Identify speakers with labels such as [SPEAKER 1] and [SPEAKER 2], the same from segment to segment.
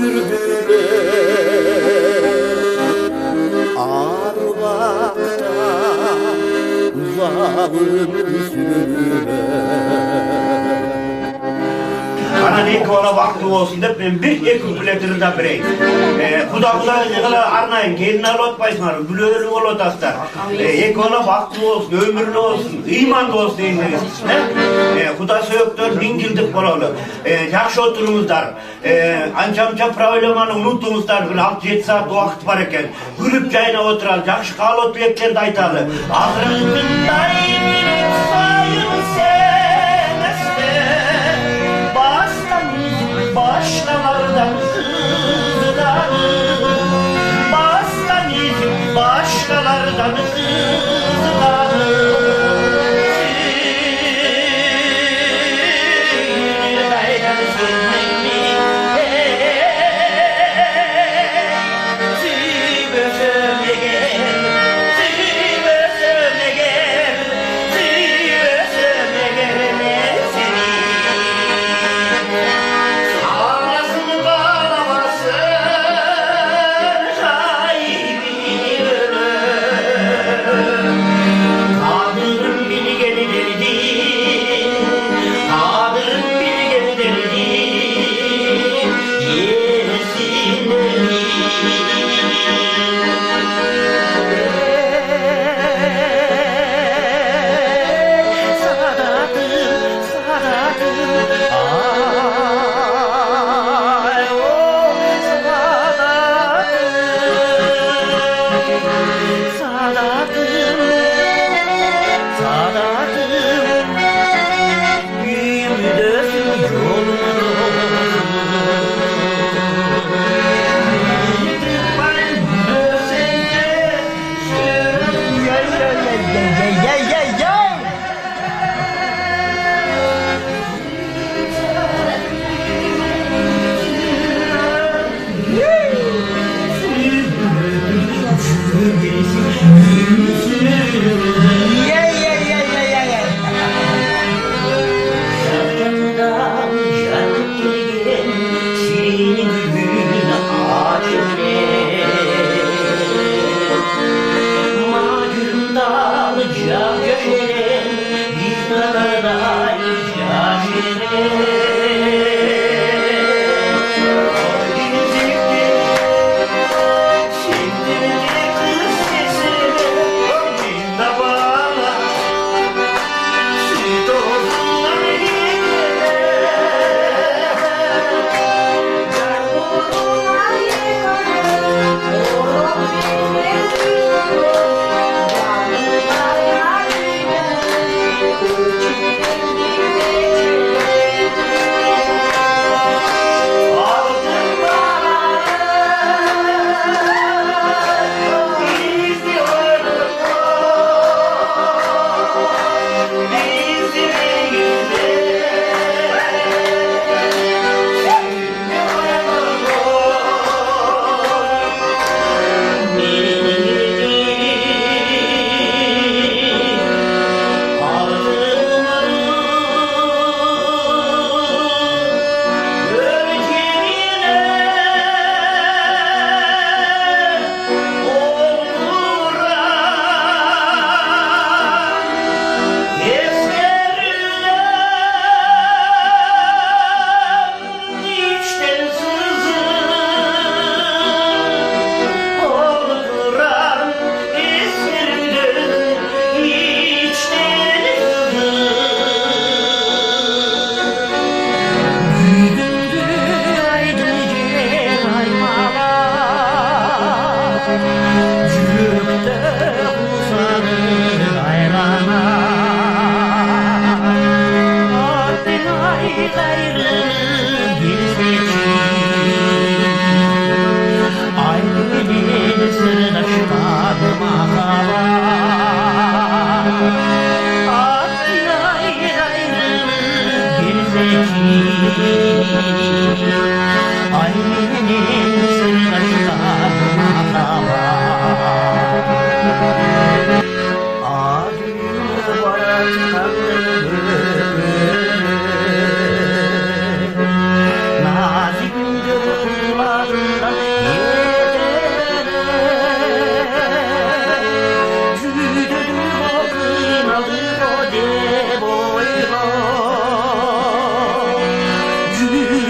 [SPEAKER 1] sürdüler Arvak'ta uzağın sürdüler
[SPEAKER 2] Ana ne ki ona vakti olsun da ben bir ek kupletini de birey. Kuda yığıla arnayın, gelin alotmayısınlar, gülüğünü olotaslar. Ek ona vakti olsun, ömürlü olsun, iman da olsun deyiniz. Kuda söktür, dingildik bolalı. Yakşı oturumuzlar. Anca problemanı unuttuğumuzlar, 6-7 saat o vakit var eken. Gülüp cayına oturar, yakşı kalot dilekler de aytalı. Ağrındayım sayın başkalardan kızlarım Bastan izim başkalardan kızlarım Ağlasın var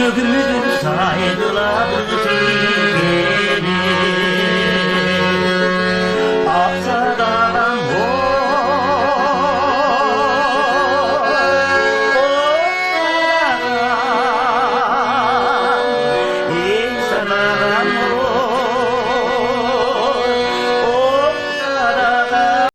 [SPEAKER 2] Ömrüm saydılar